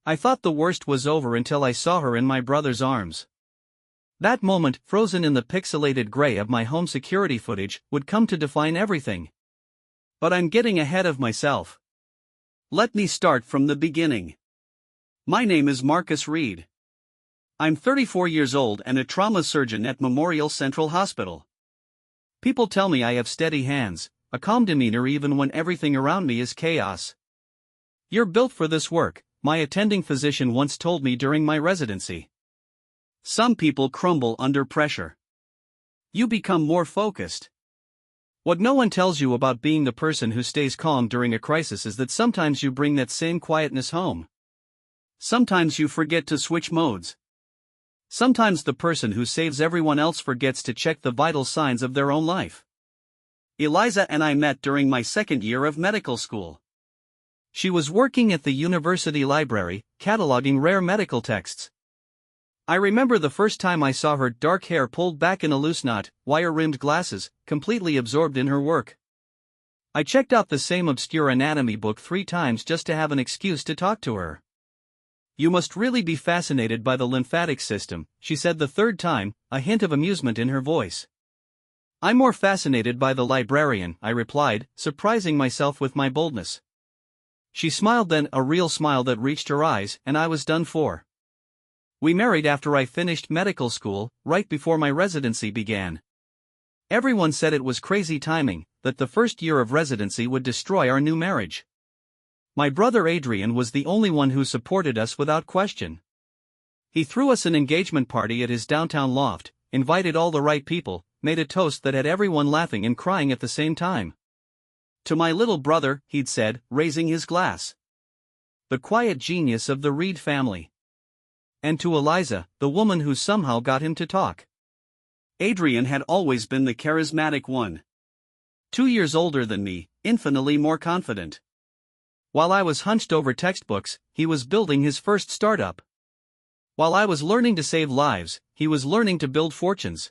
I thought the worst was over until I saw her in my brother's arms. That moment, frozen in the pixelated gray of my home security footage, would come to define everything. But I'm getting ahead of myself. Let me start from the beginning. My name is Marcus Reed. I'm 34 years old and a trauma surgeon at Memorial Central Hospital. People tell me I have steady hands, a calm demeanor even when everything around me is chaos. You're built for this work, my attending physician once told me during my residency. Some people crumble under pressure. You become more focused. What no one tells you about being the person who stays calm during a crisis is that sometimes you bring that same quietness home. Sometimes you forget to switch modes. Sometimes the person who saves everyone else forgets to check the vital signs of their own life. Eliza and I met during my second year of medical school. She was working at the university library, cataloging rare medical texts. I remember the first time I saw her, dark hair pulled back in a loose knot, wire-rimmed glasses, completely absorbed in her work. I checked out the same obscure anatomy book 3 times just to have an excuse to talk to her. You must really be fascinated by the lymphatic system, she said the third time, a hint of amusement in her voice. I'm more fascinated by the librarian, I replied, surprising myself with my boldness. She smiled, then a real smile that reached her eyes, and I was done for. We married after I finished medical school, right before my residency began. Everyone said it was crazy timing, that the first year of residency would destroy our new marriage. My brother Adrian was the only one who supported us without question. He threw us an engagement party at his downtown loft, invited all the right people, made a toast that had everyone laughing and crying at the same time. To my little brother, he'd said, raising his glass. The quiet genius of the Reed family. And to Eliza, the woman who somehow got him to talk. Adrian had always been the charismatic one. 2 years older than me, infinitely more confident. While I was hunched over textbooks, he was building his first startup. While I was learning to save lives, he was learning to build fortunes.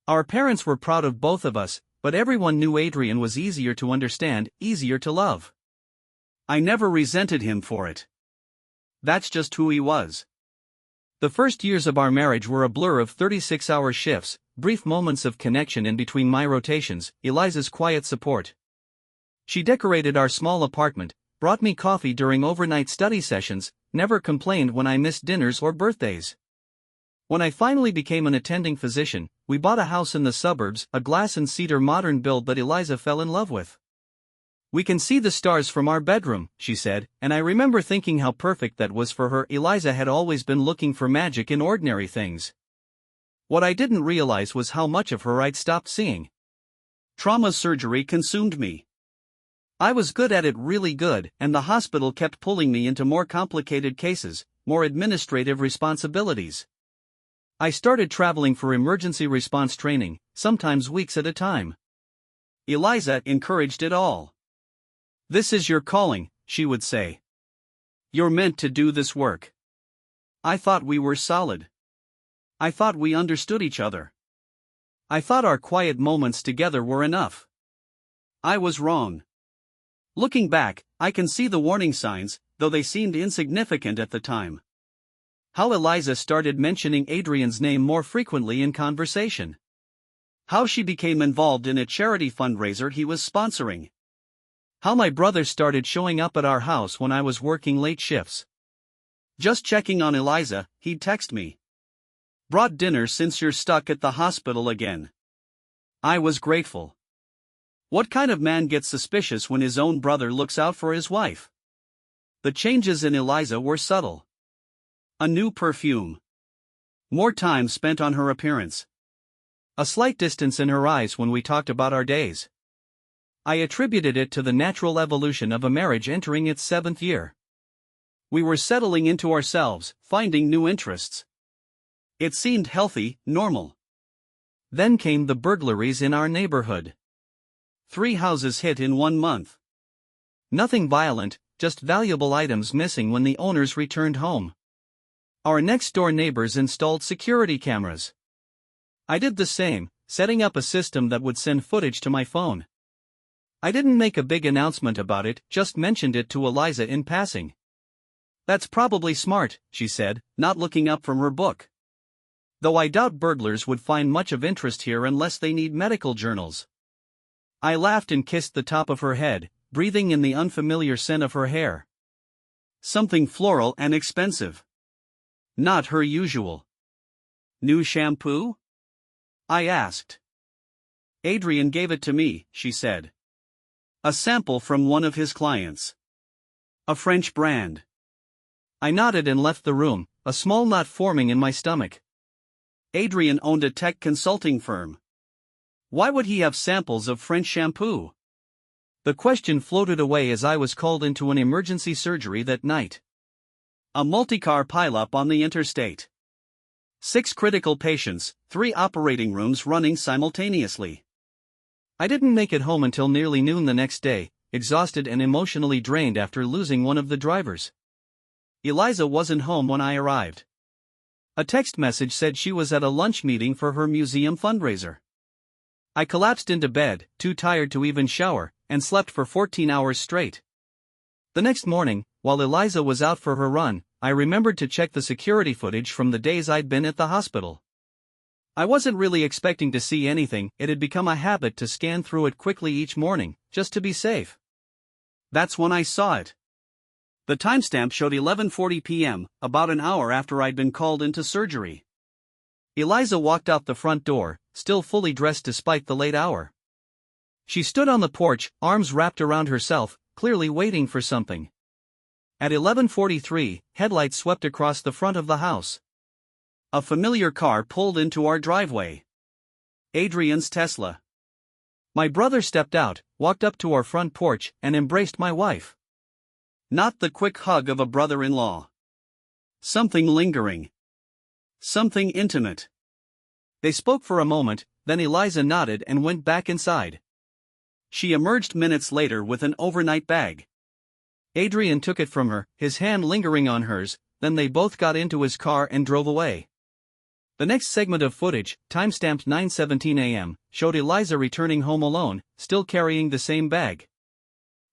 Our parents were proud of both of us, but everyone knew Adrian was easier to understand, easier to love. I never resented him for it. That's just who he was. The first years of our marriage were a blur of 36-hour shifts, brief moments of connection in between my rotations, Eliza's quiet support. She decorated our small apartment, brought me coffee during overnight study sessions, never complained when I missed dinners or birthdays. When I finally became an attending physician, we bought a house in the suburbs, a glass and cedar modern build that Eliza fell in love with. We can see the stars from our bedroom, she said, and I remember thinking how perfect that was for her. Eliza had always been looking for magic in ordinary things. What I didn't realize was how much of her I'd stopped seeing. Trauma surgery consumed me. I was good at it, really good, and the hospital kept pulling me into more complicated cases, more administrative responsibilities. I started traveling for emergency response training, sometimes weeks at a time. Eliza encouraged it all. This is your calling, she would say. You're meant to do this work. I thought we were solid. I thought we understood each other. I thought our quiet moments together were enough. I was wrong. Looking back, I can see the warning signs, though they seemed insignificant at the time. How Eliza started mentioning Adrian's name more frequently in conversation. How she became involved in a charity fundraiser he was sponsoring. How my brother started showing up at our house when I was working late shifts. Just checking on Eliza, he'd text me. Brought dinner since you're stuck at the hospital again. I was grateful. What kind of man gets suspicious when his own brother looks out for his wife? The changes in Eliza were subtle. A new perfume. More time spent on her appearance. A slight distance in her eyes when we talked about our days. I attributed it to the natural evolution of a marriage entering its 7th year. We were settling into ourselves, finding new interests. It seemed healthy, normal. Then came the burglaries in our neighborhood. 3 houses hit in 1 month. Nothing violent, just valuable items missing when the owners returned home. Our next-door neighbors installed security cameras. I did the same, setting up a system that would send footage to my phone. I didn't make a big announcement about it, just mentioned it to Eliza in passing. That's probably smart, she said, not looking up from her book. Though I doubt burglars would find much of interest here unless they need medical journals. I laughed and kissed the top of her head, breathing in the unfamiliar scent of her hair. Something floral and expensive. Not her usual. New shampoo? I asked. Adrian gave it to me, she said. A sample from one of his clients. A French brand. I nodded and left the room, a small knot forming in my stomach. Adrian owned a tech consulting firm. Why would he have samples of French shampoo? The question floated away as I was called into an emergency surgery that night. A multi-car pileup on the interstate. 6 critical patients, 3 operating rooms running simultaneously. I didn't make it home until nearly noon the next day, exhausted and emotionally drained after losing one of the drivers. Eliza wasn't home when I arrived. A text message said she was at a lunch meeting for her museum fundraiser. I collapsed into bed, too tired to even shower, and slept for 14 hours straight. The next morning, while Eliza was out for her run, I remembered to check the security footage from the days I'd been at the hospital. I wasn't really expecting to see anything. It had become a habit to scan through it quickly each morning, just to be safe. That's when I saw it. The timestamp showed 11:40 p.m., about an hour after I'd been called into surgery. Eliza walked out the front door, still fully dressed despite the late hour. She stood on the porch, arms wrapped around herself, clearly waiting for something. At 11:43, headlights swept across the front of the house. A familiar car pulled into our driveway. Adrian's Tesla. My brother stepped out, walked up to our front porch, and embraced my wife. Not the quick hug of a brother-in-law. Something lingering. Something intimate. They spoke for a moment, then Eliza nodded and went back inside. She emerged minutes later with an overnight bag. Adrian took it from her, his hand lingering on hers, then they both got into his car and drove away. The next segment of footage, timestamped 9:17 a.m., showed Eliza returning home alone, still carrying the same bag.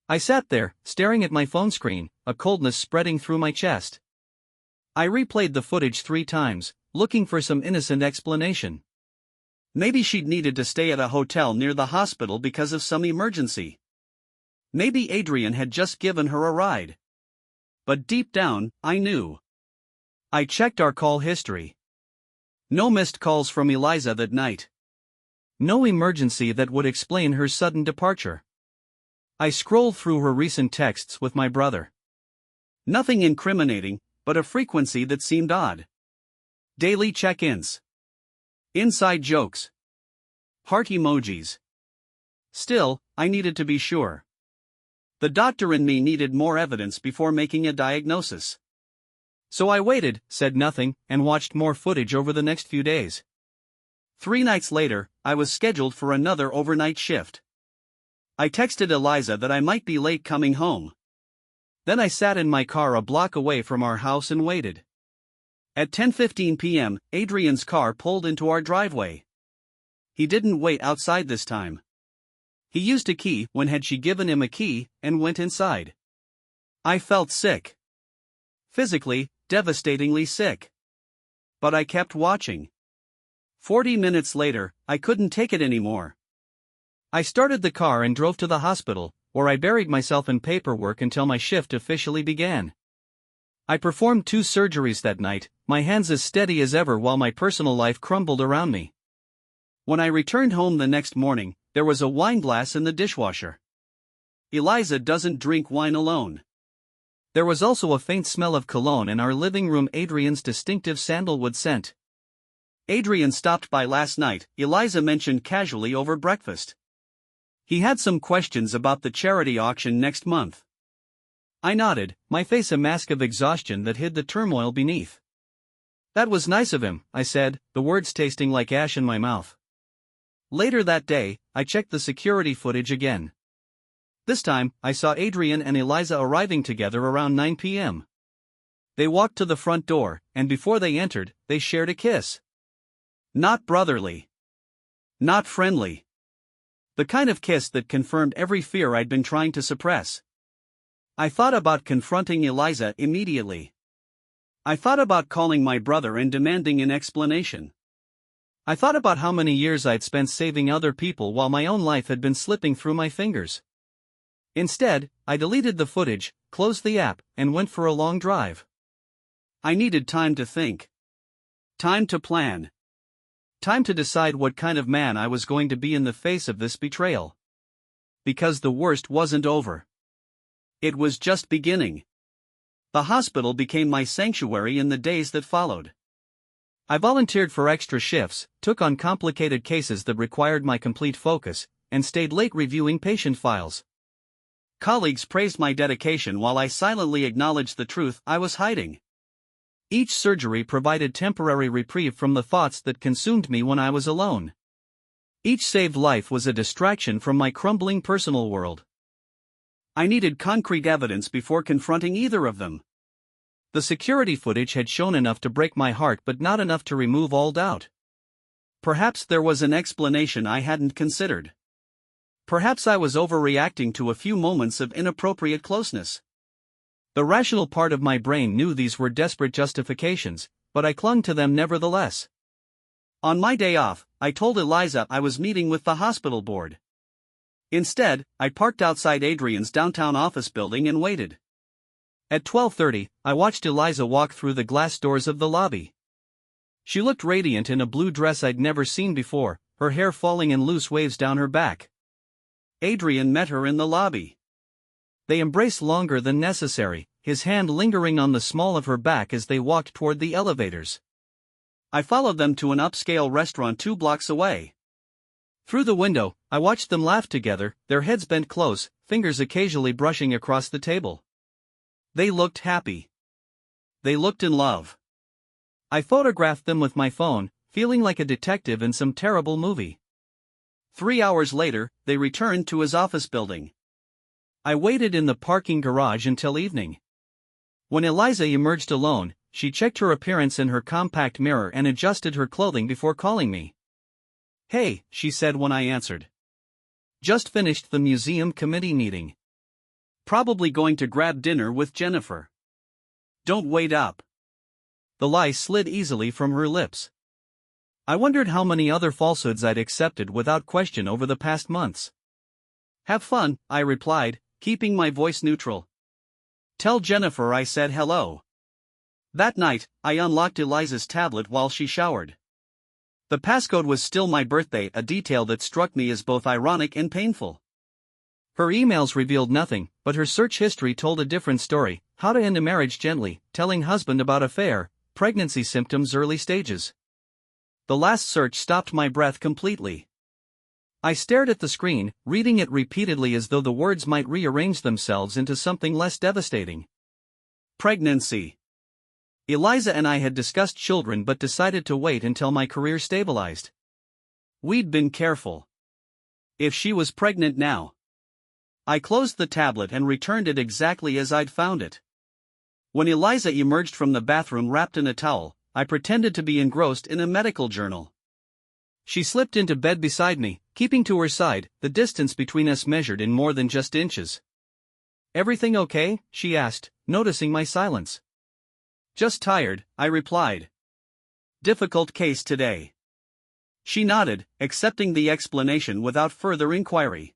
I sat there, staring at my phone screen, a coldness spreading through my chest. I replayed the footage 3 times, looking for some innocent explanation. Maybe she'd needed to stay at a hotel near the hospital because of some emergency. Maybe Adrian had just given her a ride. But deep down, I knew. I checked our call history. No missed calls from Eliza that night. No emergency that would explain her sudden departure. I scrolled through her recent texts with my brother. Nothing incriminating, but a frequency that seemed odd. Daily check-ins. Inside jokes. Heart emojis. Still, I needed to be sure. The doctor in me needed more evidence before making a diagnosis. So I waited, said nothing, and watched more footage over the next few days. 3 nights later, I was scheduled for another overnight shift. I texted Eliza that I might be late coming home. Then I sat in my car a block away from our house and waited. At 10:15 p.m., Adrian's car pulled into our driveway. He didn't wait outside this time. He used a key when had she given him a key, and went inside. I felt sick. Physically, devastatingly sick. But I kept watching. 40 minutes later, I couldn't take it anymore. I started the car and drove to the hospital, where I buried myself in paperwork until my shift officially began. I performed 2 surgeries that night, my hands as steady as ever while my personal life crumbled around me. When I returned home the next morning, there was a wine glass in the dishwasher. Eliza doesn't drink wine alone. There was also a faint smell of cologne in our living room, Adrian's distinctive sandalwood scent. Adrian stopped by last night, Eliza mentioned casually over breakfast. He had some questions about the charity auction next month. I nodded, my face a mask of exhaustion that hid the turmoil beneath. That was nice of him, I said, the words tasting like ash in my mouth. Later that day, I checked the security footage again. This time, I saw Adrian and Eliza arriving together around 9 p.m. They walked to the front door, and before they entered, they shared a kiss. Not brotherly. Not friendly. The kind of kiss that confirmed every fear I'd been trying to suppress. I thought about confronting Eliza immediately. I thought about calling my brother and demanding an explanation. I thought about how many years I'd spent saving other people while my own life had been slipping through my fingers. Instead, I deleted the footage, closed the app, and went for a long drive. I needed time to think. Time to plan. Time to decide what kind of man I was going to be in the face of this betrayal. Because the worst wasn't over. It was just beginning. The hospital became my sanctuary in the days that followed. I volunteered for extra shifts, took on complicated cases that required my complete focus, and stayed late reviewing patient files. Colleagues praised my dedication while I silently acknowledged the truth I was hiding. Each surgery provided temporary reprieve from the thoughts that consumed me when I was alone. Each saved life was a distraction from my crumbling personal world. I needed concrete evidence before confronting either of them. The security footage had shown enough to break my heart but not enough to remove all doubt. Perhaps there was an explanation I hadn't considered. Perhaps I was overreacting to a few moments of inappropriate closeness. The rational part of my brain knew these were desperate justifications, but I clung to them nevertheless. On my day off, I told Eliza I was meeting with the hospital board. Instead, I parked outside Adrian's downtown office building and waited. At 12:30, I watched Eliza walk through the glass doors of the lobby. She looked radiant in a blue dress I'd never seen before, her hair falling in loose waves down her back. Adrian met her in the lobby. They embraced longer than necessary, his hand lingering on the small of her back as they walked toward the elevators. I followed them to an upscale restaurant 2 blocks away. Through the window, I watched them laugh together, their heads bent close, fingers occasionally brushing across the table. They looked happy. They looked in love. I photographed them with my phone, feeling like a detective in some terrible movie. 3 hours later, they returned to his office building. I waited in the parking garage until evening. When Eliza emerged alone, she checked her appearance in her compact mirror and adjusted her clothing before calling me. "Hey," she said when I answered. "Just finished the museum committee meeting. Probably going to grab dinner with Jennifer. Don't wait up." The lie slid easily from her lips. I wondered how many other falsehoods I'd accepted without question over the past months. "Have fun," I replied, keeping my voice neutral. "Tell Jennifer I said hello." That night, I unlocked Eliza's tablet while she showered. The passcode was still my birthday, a detail that struck me as both ironic and painful. Her emails revealed nothing, but her search history told a different story: how to end a marriage gently, telling husband about affair, pregnancy symptoms early stages. The last search stopped my breath completely. I stared at the screen, reading it repeatedly as though the words might rearrange themselves into something less devastating. Pregnancy. Eliza and I had discussed children but decided to wait until my career stabilized. We'd been careful. If she was pregnant now. I closed the tablet and returned it exactly as I'd found it. When Eliza emerged from the bathroom wrapped in a towel, I pretended to be engrossed in a medical journal. She slipped into bed beside me, keeping to her side, the distance between us measured in more than just inches. "Everything okay?" she asked, noticing my silence. "Just tired," I replied. "Difficult case today." She nodded, accepting the explanation without further inquiry.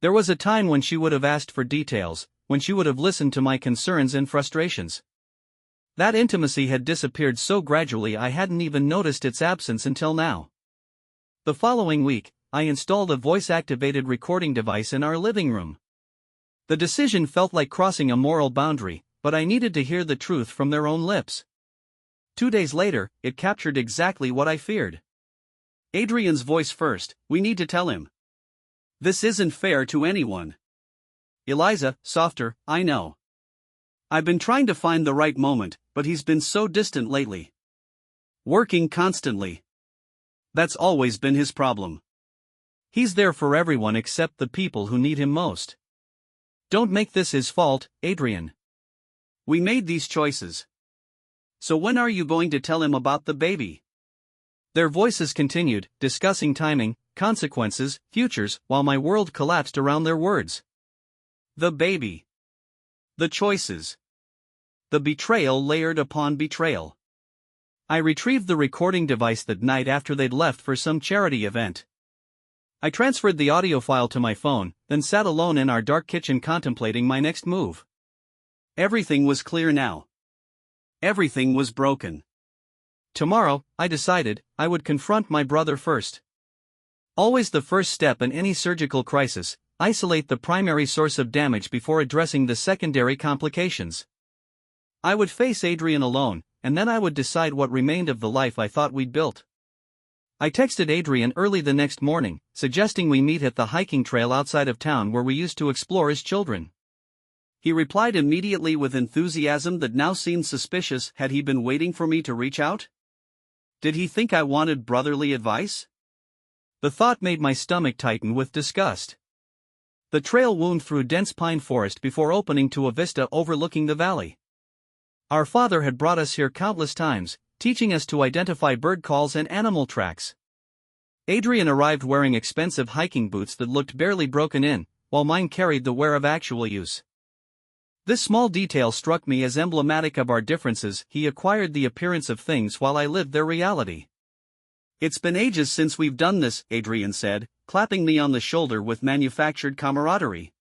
There was a time when she would have asked for details, when she would have listened to my concerns and frustrations. That intimacy had disappeared so gradually I hadn't even noticed its absence until now. The following week, I installed a voice-activated recording device in our living room. The decision felt like crossing a moral boundary, but I needed to hear the truth from their own lips. 2 days later, it captured exactly what I feared. Adrian's voice first: "We need to tell him. This isn't fair to anyone." Eliza, softer: "I know. I've been trying to find the right moment, but he's been so distant lately. Working constantly. That's always been his problem. He's there for everyone except the people who need him most. Don't make this his fault, Adrian. We made these choices. So when are you going to tell him about the baby?" Their voices continued, discussing timing, consequences, futures, while my world collapsed around their words. The baby. The choices. The betrayal layered upon betrayal. I retrieved the recording device that night after they'd left for some charity event. I transferred the audio file to my phone, then sat alone in our dark kitchen contemplating my next move. Everything was clear now. Everything was broken. Tomorrow, I decided, I would confront my brother first. Always the first step in any surgical crisis, isolate the primary source of damage before addressing the secondary complications. I would face Adrian alone, and then I would decide what remained of the life I thought we'd built. I texted Adrian early the next morning, suggesting we meet at the hiking trail outside of town where we used to explore as children. He replied immediately with enthusiasm that now seemed suspicious. Had he been waiting for me to reach out? Did he think I wanted brotherly advice? The thought made my stomach tighten with disgust. The trail wound through dense pine forest before opening to a vista overlooking the valley. Our father had brought us here countless times, teaching us to identify bird calls and animal tracks. Adrian arrived wearing expensive hiking boots that looked barely broken in, while mine carried the wear of actual use. This small detail struck me as emblematic of our differences. He acquired the appearance of things while I lived their reality. It's been ages since we've done this, Adrian said, clapping me on the shoulder with manufactured camaraderie.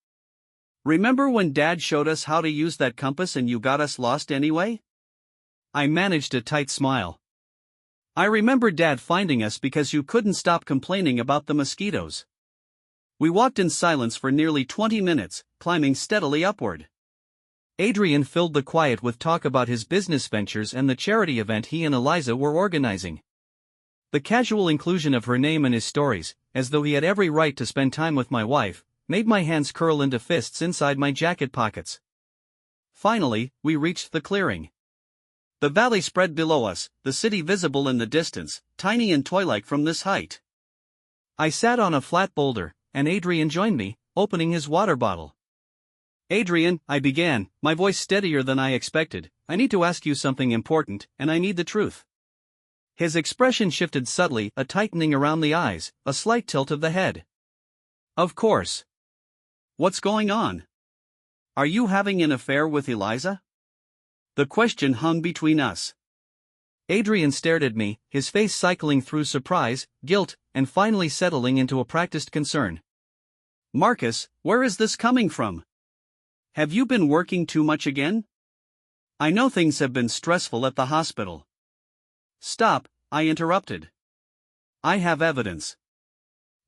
Remember when Dad showed us how to use that compass and you got us lost anyway? I managed a tight smile. I remember Dad finding us because you couldn't stop complaining about the mosquitoes. We walked in silence for nearly 20 minutes, climbing steadily upward. Adrian filled the quiet with talk about his business ventures and the charity event he and Eliza were organizing. The casual inclusion of her name in his stories, as though he had every right to spend time with my wife, made my hands curl into fists inside my jacket pockets. Finally, we reached the clearing. The valley spread below us, the city visible in the distance, tiny and toy-like from this height. I sat on a flat boulder, and Adrian joined me, opening his water bottle. Adrian, I began, my voice steadier than I expected, I need to ask you something important, and I need the truth. His expression shifted subtly, a tightening around the eyes, a slight tilt of the head. Of course. What's going on? Are you having an affair with Eliza? The question hung between us. Adrian stared at me, his face cycling through surprise, guilt, and finally settling into a practiced concern. Marcus, where is this coming from? Have you been working too much again? I know things have been stressful at the hospital. Stop, I interrupted. I have evidence.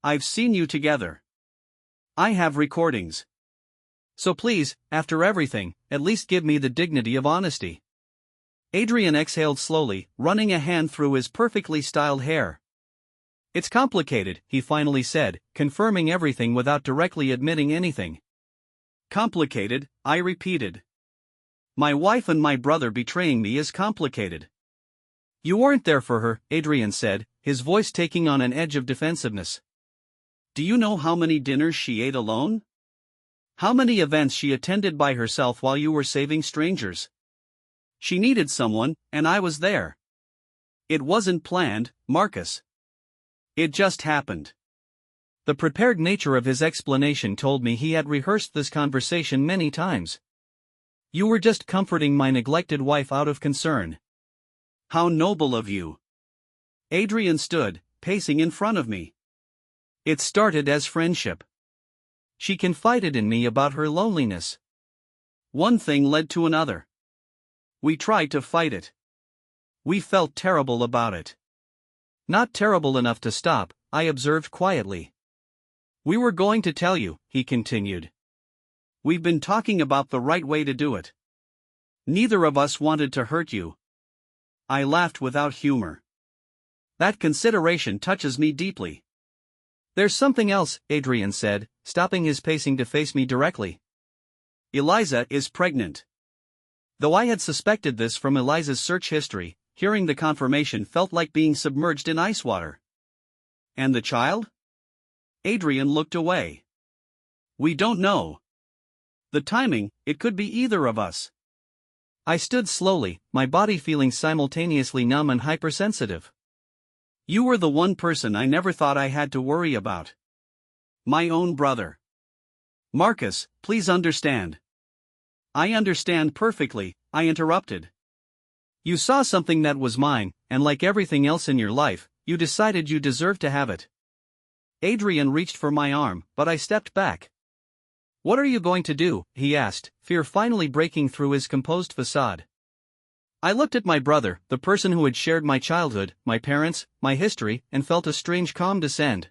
I've seen you together. I have recordings. So please, after everything, at least give me the dignity of honesty. Adrian exhaled slowly, running a hand through his perfectly styled hair. It's complicated, he finally said, confirming everything without directly admitting anything. Complicated, I repeated. My wife and my brother betraying me is complicated. You weren't there for her, Adrian said, his voice taking on an edge of defensiveness. Do you know how many dinners she ate alone? How many events she attended by herself while you were saving strangers? She needed someone, and I was there. It wasn't planned, Marcus. It just happened. The prepared nature of his explanation told me he had rehearsed this conversation many times. You were just comforting my neglected wife out of concern. How noble of you. Adrian stood, pacing in front of me. It started as friendship. She confided in me about her loneliness. One thing led to another. We tried to fight it. We felt terrible about it. Not terrible enough to stop, I observed quietly. We were going to tell you, he continued. We've been talking about the right way to do it. Neither of us wanted to hurt you. I laughed without humor. That consideration touches me deeply. There's something else, Adrian said, stopping his pacing to face me directly. Eliza is pregnant. Though I had suspected this from Eliza's search history, hearing the confirmation felt like being submerged in ice water. And the child? Adrian looked away. We don't know. The timing, it could be either of us. I stood slowly, my body feeling simultaneously numb and hypersensitive. You were the one person I never thought I had to worry about. My own brother. Marcus, please understand. I understand perfectly, I interrupted. You saw something that was mine, and like everything else in your life, you decided you deserved to have it. Adrian reached for my arm, but I stepped back. What are you going to do? He asked, fear finally breaking through his composed facade. I looked at my brother, the person who had shared my childhood, my parents, my history, and felt a strange calm descend.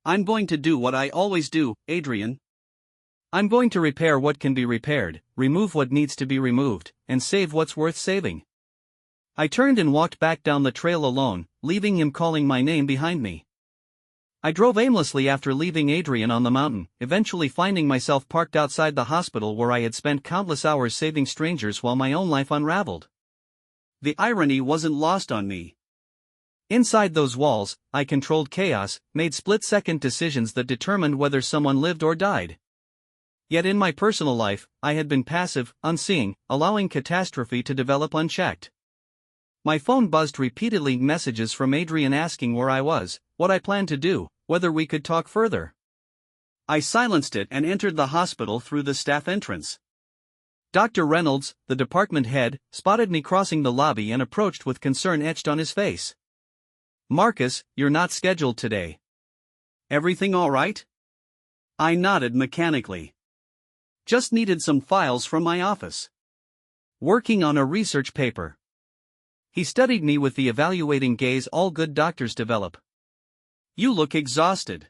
I'm going to do what I always do, Adrian. I'm going to repair what can be repaired, remove what needs to be removed, and save what's worth saving. I turned and walked back down the trail alone, leaving him calling my name behind me. I drove aimlessly after leaving Adrian on the mountain, eventually finding myself parked outside the hospital where I had spent countless hours saving strangers while my own life unraveled. The irony wasn't lost on me. Inside those walls, I controlled chaos, made split-second decisions that determined whether someone lived or died. Yet in my personal life, I had been passive, unseeing, allowing catastrophe to develop unchecked. My phone buzzed repeatedly, messages from Adrian asking where I was, what I planned to do, whether we could talk further. I silenced it and entered the hospital through the staff entrance. Dr. Reynolds, the department head, spotted me crossing the lobby and approached with concern etched on his face. Marcus, you're not scheduled today. Everything all right? I nodded mechanically. Just needed some files from my office. Working on a research paper. He studied me with the evaluating gaze all good doctors develop. You look exhausted.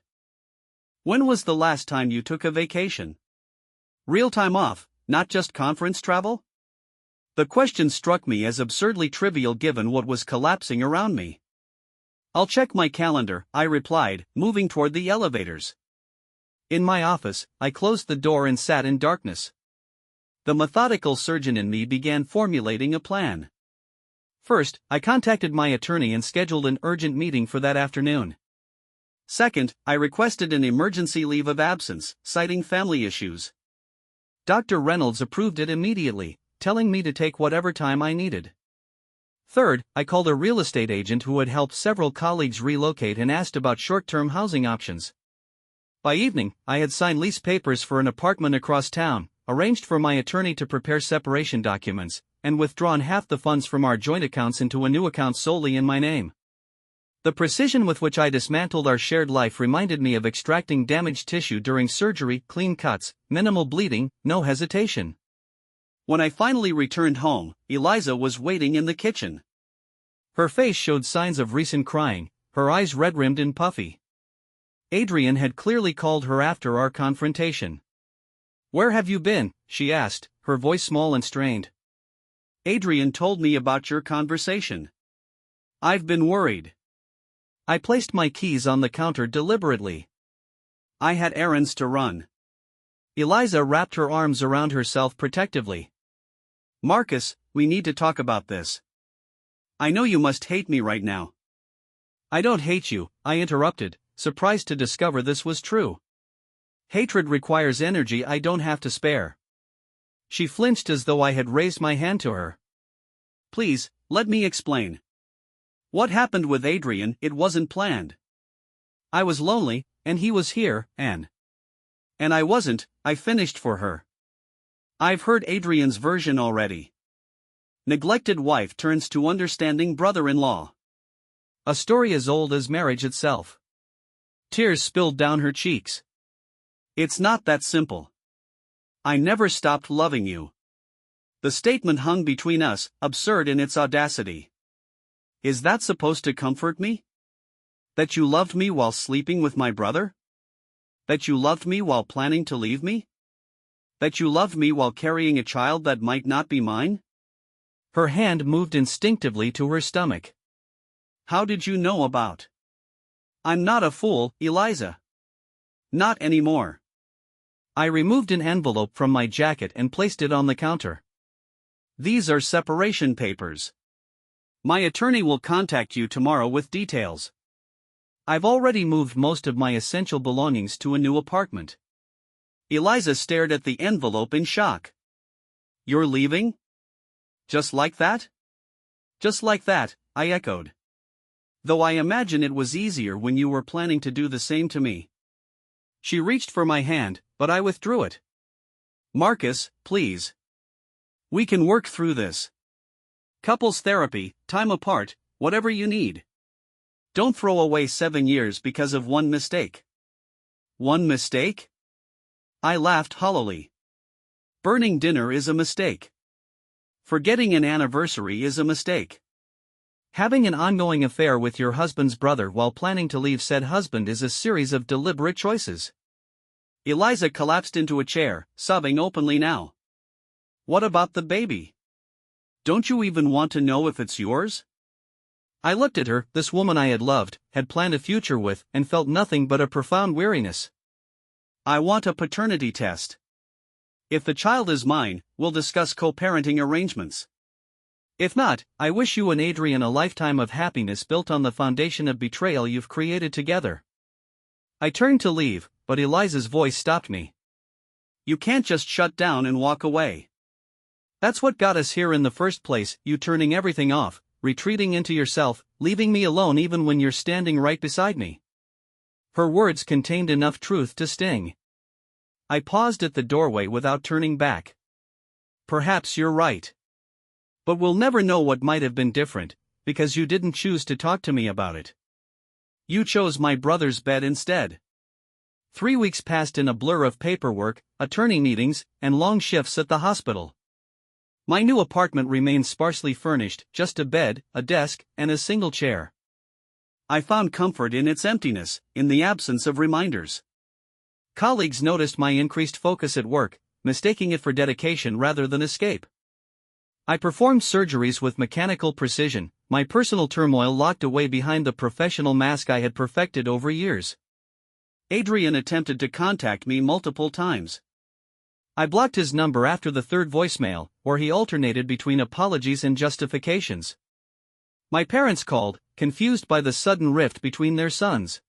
When was the last time you took a vacation? Real time off, not just conference travel? The question struck me as absurdly trivial given what was collapsing around me. I'll check my calendar, I replied, moving toward the elevators. In my office, I closed the door and sat in darkness. The methodical surgeon in me began formulating a plan. First, I contacted my attorney and scheduled an urgent meeting for that afternoon. Second, I requested an emergency leave of absence, citing family issues. Dr. Reynolds approved it immediately, telling me to take whatever time I needed. Third, I called a real estate agent who had helped several colleagues relocate and asked about short-term housing options. By evening, I had signed lease papers for an apartment across town, arranged for my attorney to prepare separation documents, and withdrawn half the funds from our joint accounts into a new account solely in my name. The precision with which I dismantled our shared life reminded me of extracting damaged tissue during surgery, clean cuts, minimal bleeding, no hesitation. When I finally returned home, Eliza was waiting in the kitchen. Her face showed signs of recent crying, her eyes red-rimmed and puffy. Adrian had clearly called her after our confrontation. Where have you been? She asked, her voice small and strained. Adrian told me about your conversation. I've been worried. I placed my keys on the counter deliberately. I had errands to run. Eliza wrapped her arms around herself protectively. Marcus, we need to talk about this. I know you must hate me right now. I don't hate you, I interrupted, surprised to discover this was true. Hatred requires energy I don't have to spare. She flinched as though I had raised my hand to her. Please, let me explain. What happened with Adrian, it wasn't planned. I was lonely, and he was here, and I wasn't, I finished for her. I've heard Adrian's version already. Neglected wife turns to understanding brother-in-law. A story as old as marriage itself. Tears spilled down her cheeks. It's not that simple. I never stopped loving you. The statement hung between us, absurd in its audacity. Is that supposed to comfort me? That you loved me while sleeping with my brother? That you loved me while planning to leave me? That you loved me while carrying a child that might not be mine? Her hand moved instinctively to her stomach. How did you know about? I'm not a fool, Eliza. Not anymore. I removed an envelope from my jacket and placed it on the counter. These are separation papers. My attorney will contact you tomorrow with details. I've already moved most of my essential belongings to a new apartment. Eliza stared at the envelope in shock. You're leaving? Just like that? Just like that, I echoed. Though I imagine it was easier when you were planning to do the same to me. She reached for my hand, but I withdrew it. Marcus, please. We can work through this. Couples therapy, time apart, whatever you need. Don't throw away 7 years because of one mistake. One mistake? I laughed hollowly. Burning dinner is a mistake. Forgetting an anniversary is a mistake. Having an ongoing affair with your husband's brother while planning to leave said husband is a series of deliberate choices. Eliza collapsed into a chair, sobbing openly now. What about the baby? Don't you even want to know if it's yours? I looked at her, this woman I had loved, had planned a future with, and felt nothing but a profound weariness. I want a paternity test. If the child is mine, we'll discuss co-parenting arrangements. If not, I wish you and Adrian a lifetime of happiness built on the foundation of betrayal you've created together. I turned to leave, but Eliza's voice stopped me. You can't just shut down and walk away. That's what got us here in the first place, you turning everything off, retreating into yourself, leaving me alone even when you're standing right beside me. Her words contained enough truth to sting. I paused at the doorway without turning back. Perhaps you're right. But we'll never know what might have been different, because you didn't choose to talk to me about it. You chose my brother's bed instead. 3 weeks passed in a blur of paperwork, attorney meetings, and long shifts at the hospital. My new apartment remained sparsely furnished, just a bed, a desk, and a single chair. I found comfort in its emptiness, in the absence of reminders. Colleagues noticed my increased focus at work, mistaking it for dedication rather than escape. I performed surgeries with mechanical precision, my personal turmoil locked away behind the professional mask I had perfected over years. Adrian attempted to contact me multiple times. I blocked his number after the third voicemail, where he alternated between apologies and justifications. My parents called, confused by the sudden rift between their sons.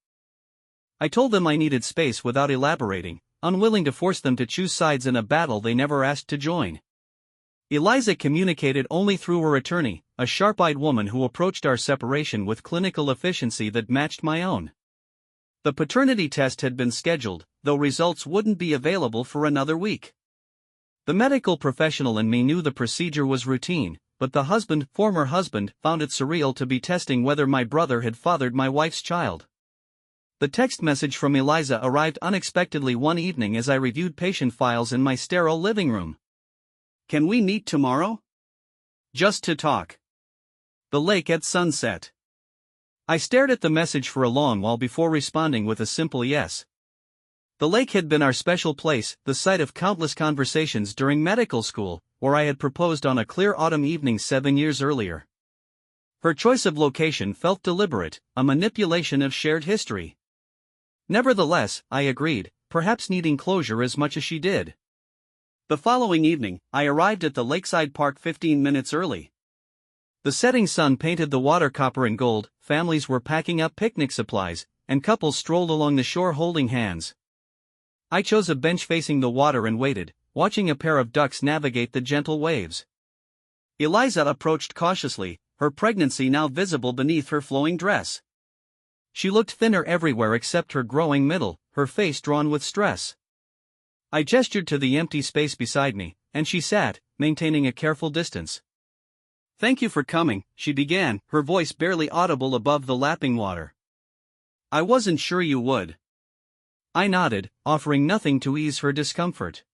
I told them I needed space without elaborating, unwilling to force them to choose sides in a battle they never asked to join. Eliza communicated only through her attorney, a sharp-eyed woman who approached our separation with clinical efficiency that matched my own. The paternity test had been scheduled, though results wouldn't be available for another week. The medical professional in me knew the procedure was routine, but the former husband, found it surreal to be testing whether my brother had fathered my wife's child. The text message from Eliza arrived unexpectedly one evening as I reviewed patient files in my sterile living room. Can we meet tomorrow? Just to talk. The lake at sunset. I stared at the message for a long while before responding with a simple yes. The lake had been our special place, the site of countless conversations during medical school, where I had proposed on a clear autumn evening 7 years earlier. Her choice of location felt deliberate, a manipulation of shared history. Nevertheless, I agreed, perhaps needing closure as much as she did. The following evening, I arrived at the lakeside park 15 minutes early. The setting sun painted the water copper and gold, families were packing up picnic supplies, and couples strolled along the shore holding hands. I chose a bench facing the water and waited, watching a pair of ducks navigate the gentle waves. Eliza approached cautiously, her pregnancy now visible beneath her flowing dress. She looked thinner everywhere except her growing middle, her face drawn with stress. I gestured to the empty space beside me, and she sat, maintaining a careful distance. "Thank you for coming," she began, her voice barely audible above the lapping water. "I wasn't sure you would." I nodded, offering nothing to ease her discomfort.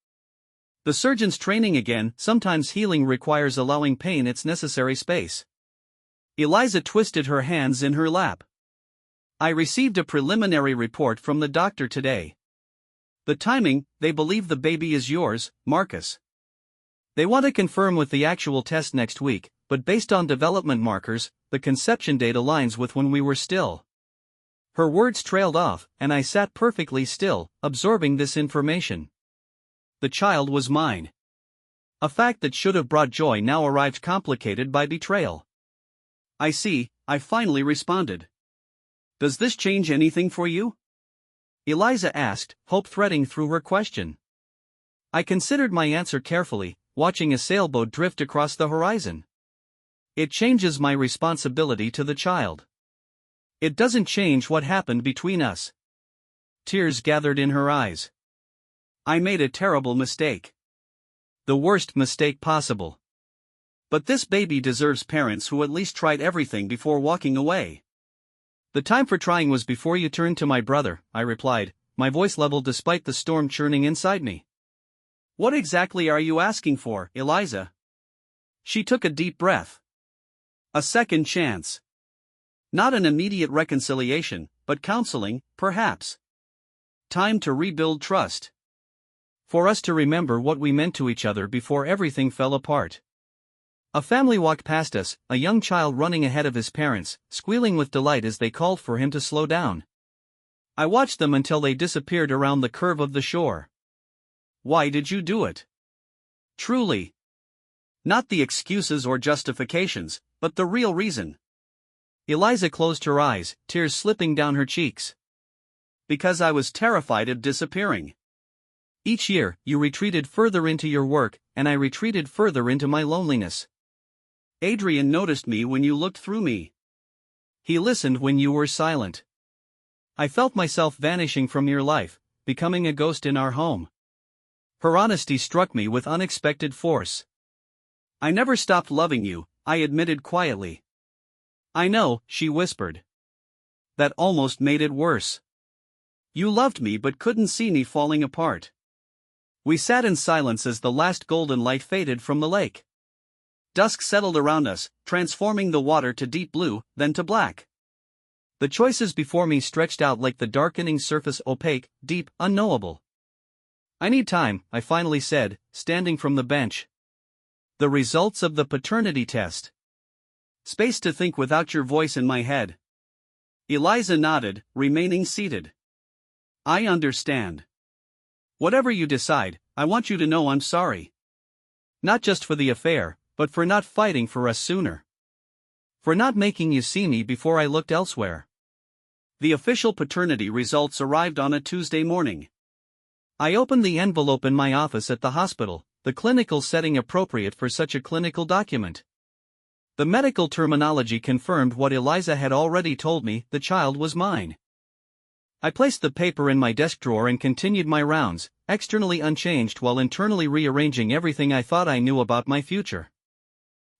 The surgeon's training again, sometimes healing requires allowing pain its necessary space. Eliza twisted her hands in her lap. "I received a preliminary report from the doctor today. The timing, they believe the baby is yours, Marcus. They want to confirm with the actual test next week, but based on development markers, the conception date aligns with when we were still." Her words trailed off, and I sat perfectly still, absorbing this information. The child was mine. A fact that should have brought joy now arrived complicated by betrayal. "I see," I finally responded. "Does this change anything for you?" Eliza asked, hope threading through her question. I considered my answer carefully, watching a sailboat drift across the horizon. "It changes my responsibility to the child. It doesn't change what happened between us." Tears gathered in her eyes. "I made a terrible mistake. The worst mistake possible. But this baby deserves parents who at least tried everything before walking away. The time for trying was before you turned to my brother, I replied, my voice leveled despite the storm churning inside me. What exactly are you asking for, Eliza? She took a deep breath. A second chance. Not an immediate reconciliation, but counseling, perhaps. Time to rebuild trust. For us to remember what we meant to each other before everything fell apart. A family walked past us, a young child running ahead of his parents, squealing with delight as they called for him to slow down. I watched them until they disappeared around the curve of the shore. Why did you do it? Truly. Not the excuses or justifications, but the real reason. Eliza closed her eyes, tears slipping down her cheeks. Because I was terrified of disappearing. Each year, you retreated further into your work, and I retreated further into my loneliness. Adrian noticed me when you looked through me. He listened when you were silent. I felt myself vanishing from your life, becoming a ghost in our home. Her honesty struck me with unexpected force. I never stopped loving you, I admitted quietly. I know, she whispered. That almost made it worse. You loved me but couldn't see me falling apart. We sat in silence as the last golden light faded from the lake. Dusk settled around us, transforming the water to deep blue, then to black. The choices before me stretched out like the darkening surface, opaque, deep, unknowable. I need time, I finally said, standing from the bench. The results of the paternity test. Space to think without your voice in my head. Eliza nodded, remaining seated. I understand. Whatever you decide, I want you to know I'm sorry. Not just for the affair, but for not fighting for us sooner. For not making you see me before I looked elsewhere. The official paternity results arrived on a Tuesday morning. I opened the envelope in my office at the hospital, the clinical setting appropriate for such a clinical document. The medical terminology confirmed what Eliza had already told me, the child was mine. I placed the paper in my desk drawer and continued my rounds, externally unchanged while internally rearranging everything I thought I knew about my future.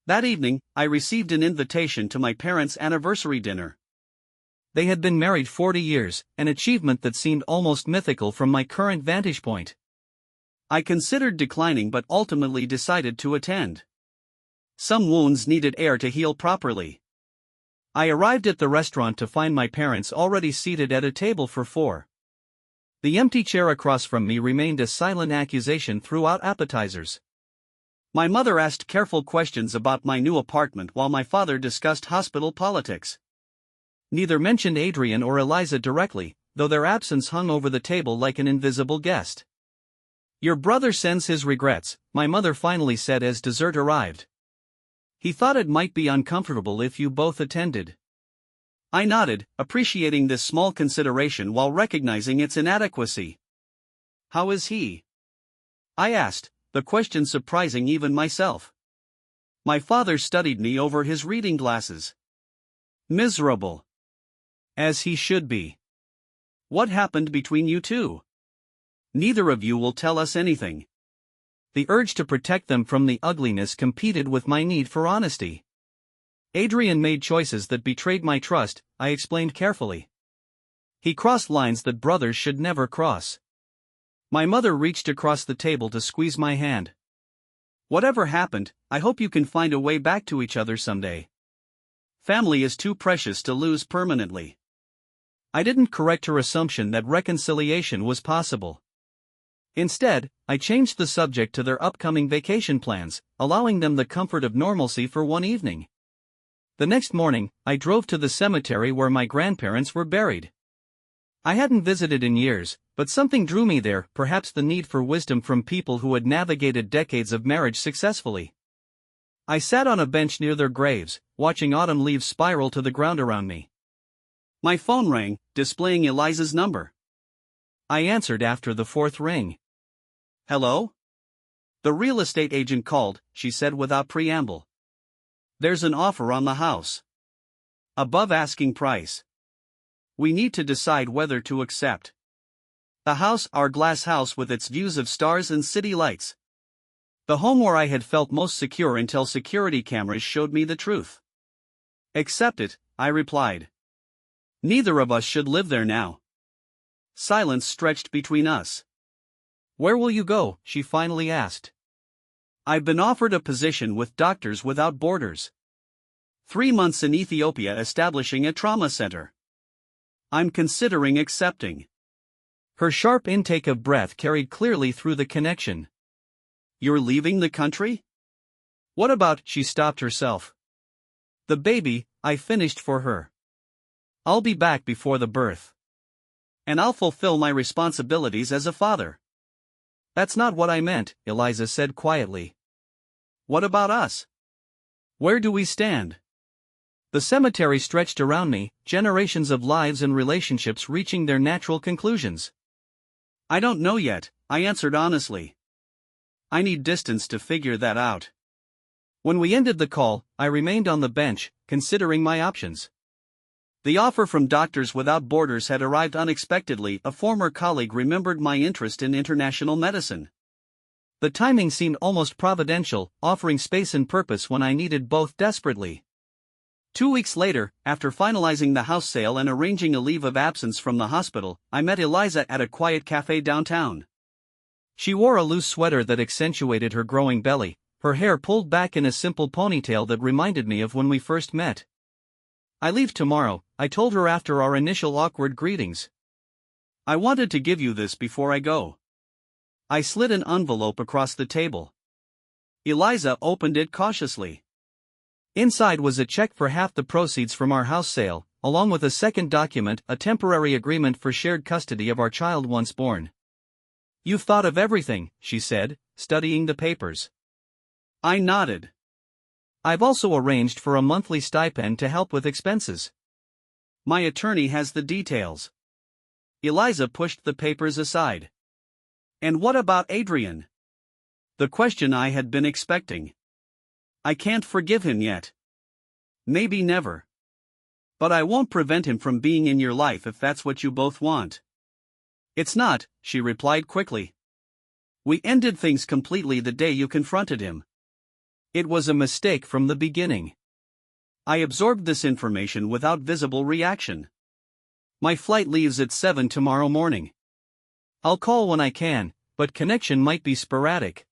That evening, I received an invitation to my parents' anniversary dinner. They had been married 40 years, an achievement that seemed almost mythical from my current vantage point. I considered declining but ultimately decided to attend. Some wounds needed air to heal properly. I arrived at the restaurant to find my parents already seated at a table for four. The empty chair across from me remained a silent accusation throughout appetizers. My mother asked careful questions about my new apartment while my father discussed hospital politics. Neither mentioned Adrian or Eliza directly, though their absence hung over the table like an invisible guest. Your brother sends his regrets, my mother finally said as dessert arrived. He thought it might be uncomfortable if you both attended. I nodded, appreciating this small consideration while recognizing its inadequacy. How is he? I asked, the question surprising even myself. My father studied me over his reading glasses. Miserable. As he should be. What happened between you two? Neither of you will tell us anything. The urge to protect them from the ugliness competed with my need for honesty. Adrian made choices that betrayed my trust, I explained carefully. He crossed lines that brothers should never cross. My mother reached across the table to squeeze my hand. Whatever happened, I hope you can find a way back to each other someday. Family is too precious to lose permanently. I didn't correct her assumption that reconciliation was possible. Instead, I changed the subject to their upcoming vacation plans, allowing them the comfort of normalcy for one evening. The next morning, I drove to the cemetery where my grandparents were buried. I hadn't visited in years, but something drew me there, perhaps the need for wisdom from people who had navigated decades of marriage successfully. I sat on a bench near their graves, watching autumn leaves spiral to the ground around me. My phone rang, displaying Eliza's number. I answered after the fourth ring. Hello? The real estate agent called, she said without preamble. There's an offer on the house. Above asking price. We need to decide whether to accept. The house, our glass house with its views of stars and city lights. The home where I had felt most secure until security cameras showed me the truth. Accept it, I replied. Neither of us should live there now. Silence stretched between us. Where will you go? She finally asked. I've been offered a position with Doctors Without Borders. 3 months in Ethiopia establishing a trauma center. I'm considering accepting. Her sharp intake of breath carried clearly through the connection. You're leaving the country? What about? She stopped herself. The baby, I finished for her. I'll be back before the birth. And I'll fulfill my responsibilities as a father. That's not what I meant, Eliza said quietly. What about us? Where do we stand? The cemetery stretched around me, generations of lives and relationships reaching their natural conclusions. I don't know yet, I answered honestly. I need distance to figure that out. When we ended the call, I remained on the bench, considering my options. The offer from Doctors Without Borders had arrived unexpectedly. A former colleague remembered my interest in international medicine. The timing seemed almost providential, offering space and purpose when I needed both desperately. 2 weeks later, after finalizing the house sale and arranging a leave of absence from the hospital, I met Eliza at a quiet cafe downtown. She wore a loose sweater that accentuated her growing belly, her hair pulled back in a simple ponytail that reminded me of when we first met. I leave tomorrow, I told her after our initial awkward greetings. I wanted to give you this before I go. I slid an envelope across the table. Eliza opened it cautiously. Inside was a check for half the proceeds from our house sale, along with a second document, a temporary agreement for shared custody of our child once born. You've thought of everything, she said, studying the papers. I nodded. I've also arranged for a monthly stipend to help with expenses. My attorney has the details. Eliza pushed the papers aside. And what about Adrian? The question I had been expecting. I can't forgive him yet. Maybe never. But I won't prevent him from being in your life if that's what you both want. It's not, she replied quickly. We ended things completely the day you confronted him. It was a mistake from the beginning. I absorbed this information without visible reaction. My flight leaves at 7 tomorrow morning. I'll call when I can, but connection might be sporadic.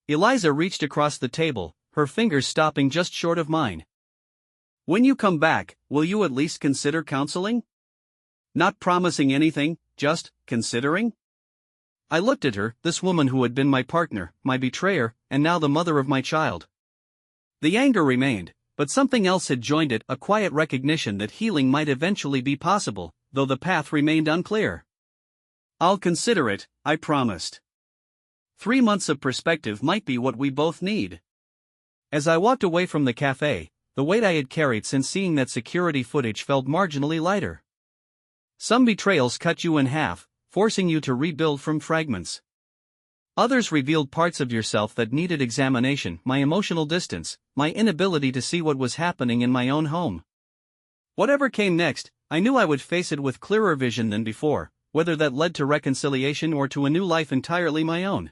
Eliza reached across the table, her fingers stopping just short of mine. When you come back, will you at least consider counseling? Not promising anything, just considering? I looked at her, this woman who had been my partner, my betrayer, and now the mother of my child. The anger remained, but something else had joined it, a quiet recognition that healing might eventually be possible, though the path remained unclear. I'll consider it, I promised. 3 months of perspective might be what we both need. As I walked away from the cafe, the weight I had carried since seeing that security footage felt marginally lighter. Some betrayals cut you in half, forcing you to rebuild from fragments. Others revealed parts of yourself that needed examination, my emotional distance, my inability to see what was happening in my own home. Whatever came next, I knew I would face it with clearer vision than before, whether that led to reconciliation or to a new life entirely my own.